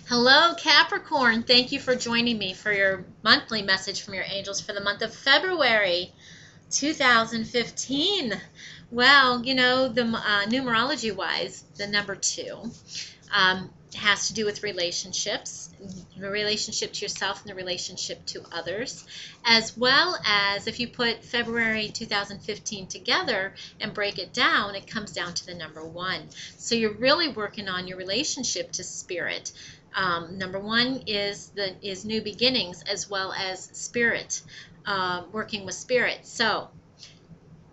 Hello, Capricorn. Thank you for joining me for your monthly message from your angels for the month of February 2015. Well, the numerology wise, the number 2 has to do with relationships, the relationship to yourself and the relationship to others, as well as if you put February 2015 together and break it down, it comes down to the number 1. So you're really working on your relationship to spirit. Number 1 is new beginnings, as well as spirit, working with spirit. So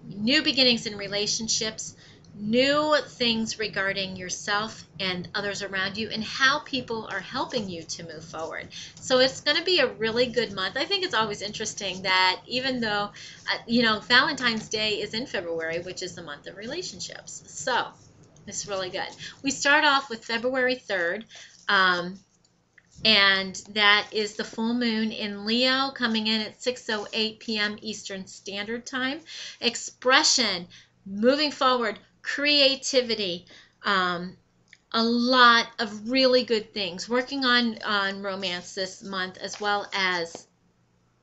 new beginnings in relationships, new things regarding yourself and others around you, and how people are helping you to move forward. So it's going to be a really good month. I think it's always interesting that even though, Valentine's Day is in February, which is the month of relationships. So it's really good. We start off with February 3rd. And that is the full moon in Leo, coming in at 6:08 p.m. Eastern Standard Time. Expression, moving forward, creativity, a lot of really good things. Working on romance this month, as well as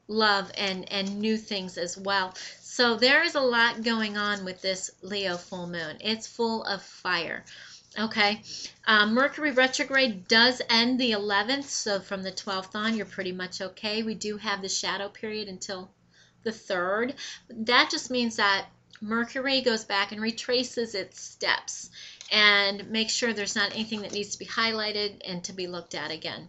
love and new things as well. So there is a lot going on with this Leo full moon. It's full of fire. Okay, Mercury retrograde does end the 11th, so from the 12th on, you're pretty much okay. We do have the shadow period until the 3rd. That just means that Mercury goes back and retraces its steps and makes sure there's not anything that needs to be highlighted and to be looked at again.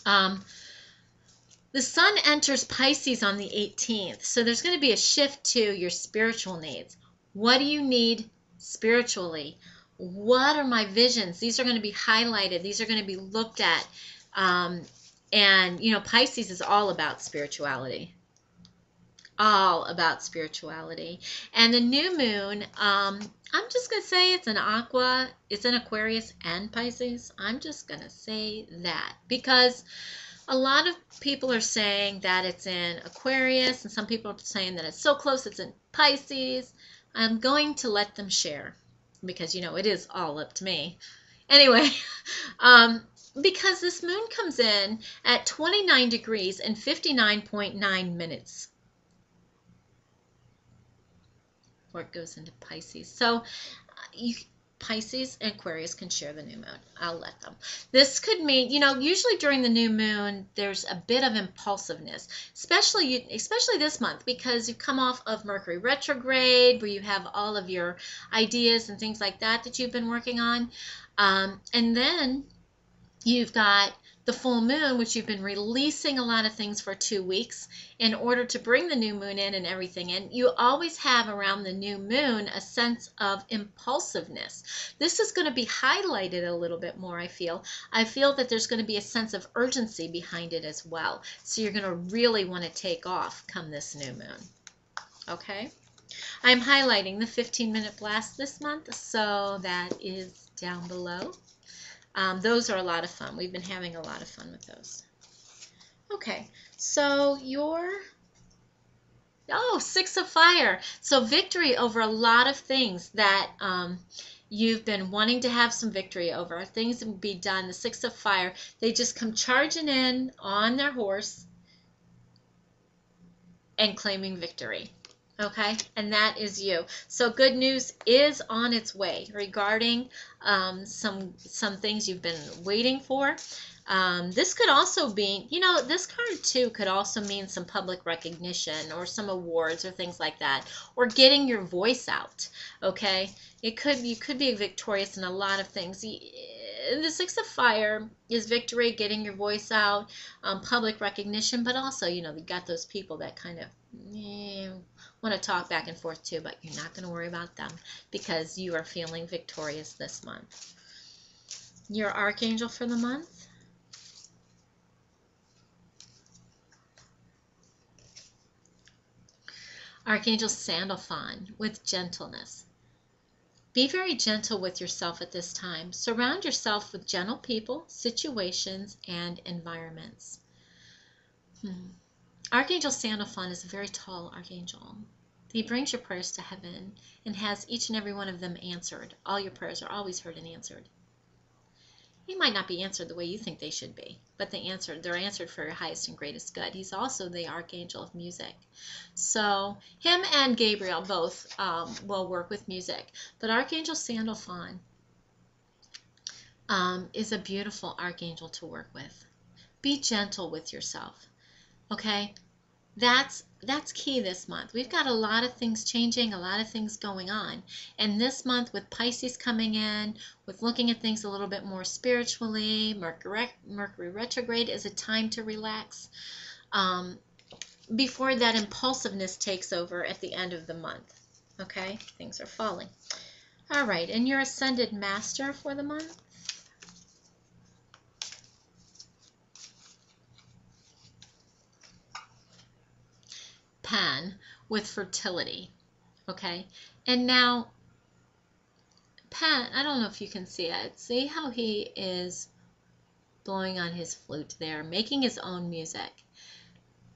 The sun enters Pisces on the 18th, so there's going to be a shift to your spiritual needs. What do you need spiritually? What are my visions? These are going to be highlighted. These are going to be looked at. And Pisces is all about spirituality. All about spirituality. And the new moon, I'm just going to say it's an aqua. It's in Aquarius and Pisces. I'm just going to say that because a lot of people are saying that it's in Aquarius, and some people are saying that it's so close it's in Pisces. I'm going to let them share, because it is all up to me. Anyway, because this moon comes in at 29 degrees and 59.9 minutes before it goes into Pisces. So Pisces and Aquarius can share the new moon. I'll let them. This could mean, usually during the new moon, there's a bit of impulsiveness, especially this month, because you've come off of Mercury retrograde, where you have all of your ideas and things like that you've been working on. And then you've got the full moon, which you've been releasing a lot of things for 2 weeks in order to bring the new moon in and everything. And you always have around the new moon a sense of impulsiveness. This is going to be highlighted a little bit more, I feel. I feel that there's going to be a sense of urgency behind it as well. So you're going to really want to take off come this new moon. Okay? I'm highlighting the 15-minute blast this month, so that is down below. Those are a lot of fun. We've been having a lot of fun with those. Okay, so Six of Fire. So victory over a lot of things that you've been wanting to have some victory over. Things will be done. The Six of Fire, they just come charging in on their horse and claiming victory. Okay, and that is you. So good news is on its way regarding some things you've been waiting for. This could also be, this card too could also mean some public recognition or some awards or things like that, or getting your voice out. Okay, you could be victorious in a lot of things. The Six of Fire is victory, getting your voice out, public recognition, but also, you got those people that kind of want to talk back and forth too, but you're not going to worry about them because you are feeling victorious this month. Your Archangel for the month? Archangel Sandalfon, with gentleness. Be very gentle with yourself at this time. Surround yourself with gentle people, situations, and environments. Archangel Sandalfon is a very tall archangel. He brings your prayers to heaven and has each and every one of them answered. All your prayers are always heard and answered. They might not be answered the way you think they should be, but they're answered for your highest and greatest good. He's also the Archangel of music. So him and Gabriel both will work with music. But Archangel Sandalfon is a beautiful archangel to work with. Be gentle with yourself, okay? That's key this month. We've got a lot of things changing, a lot of things going on. And this month with Pisces coming in, with looking at things a little bit more spiritually, Mercury retrograde is a time to relax before that impulsiveness takes over at the end of the month. Okay? Things are falling. All right, and your Ascended Master for the month? Pan with fertility, okay? And now, Pan, I don't know if you can see it. See how he is blowing on his flute there, making his own music.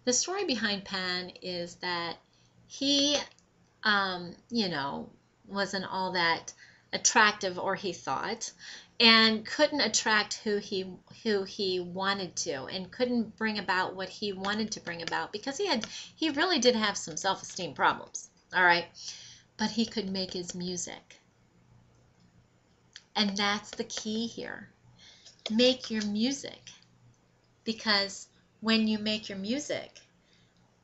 The story behind Pan is that he, wasn't all that attractive, or he thought, and couldn't attract who he wanted to, and couldn't bring about what he wanted to bring about, because he really did have some self-esteem problems. All right, but he could make his music, and that's the key here. Make your music, because when you make your music,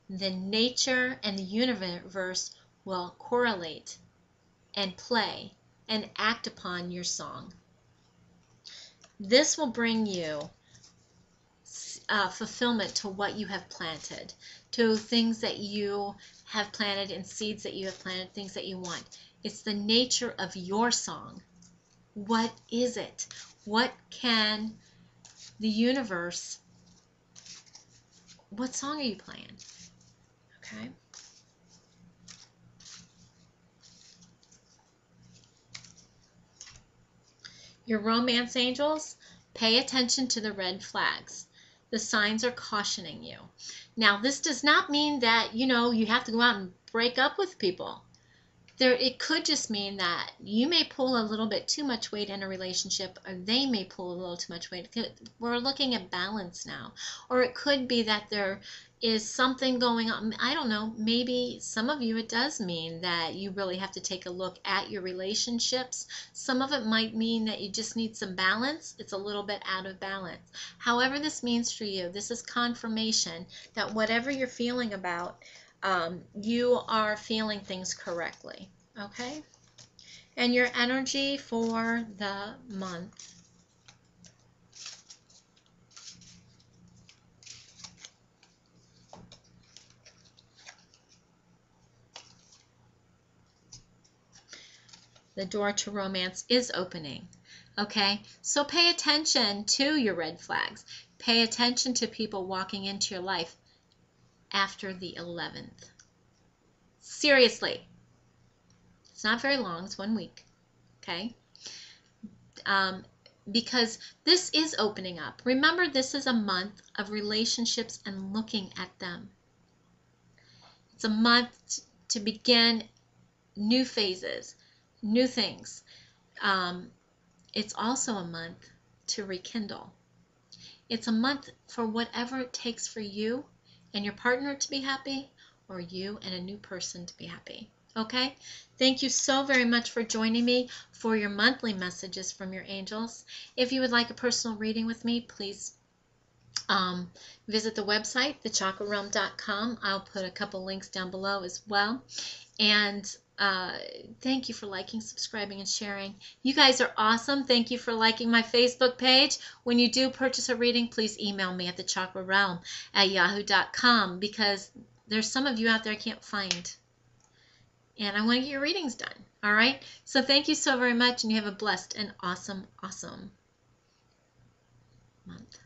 the nature and the universe will correlate and play and act upon your song. This will bring you fulfillment to what you have planted, to things that you have planted and seeds that you have planted, things that you want. It's the nature of your song. What is it? What can the universe, what song are you playing? Okay. Your romance angels, pay attention to the red flags. The signs are cautioning you. Now, this does not mean that, you have to go out and break up with people. It could just mean that you may pull a little bit too much weight in a relationship, or they may pull a little too much weight. We're looking at balance now. Or it could be that there is something going on. I don't know. Maybe some of you, it does mean that you really have to take a look at your relationships. Some of it might mean that you just need some balance. It's a little bit out of balance. However this means for you, this is confirmation that whatever you're feeling about, you are feeling things correctly. Okay? And your energy for the month. The door to romance is opening. Okay? So pay attention to your red flags. Pay attention to people walking into your life after the 11th. Seriously. It's not very long. It's 1 week. Okay? Because this is opening up. Remember, this is a month of relationships and looking at them. It's a month to begin new phases, new things. It's also a month to rekindle. It's a month for whatever it takes for you and your partner to be happy, or you and a new person to be happy. Okay? Thank you so very much for joining me for your monthly messages from your angels. If you would like a personal reading with me, please visit the website, thechakrarealm.com. I'll put a couple links down below as well. And thank you for liking, subscribing, and sharing. You guys are awesome. Thank you for liking my Facebook page. When you do purchase a reading, please email me at thechakrarealm@yahoo.com, because there's some of you out there I can't find. And I want to get your readings done. All right? So thank you so very much, and you have a blessed and awesome, awesome month.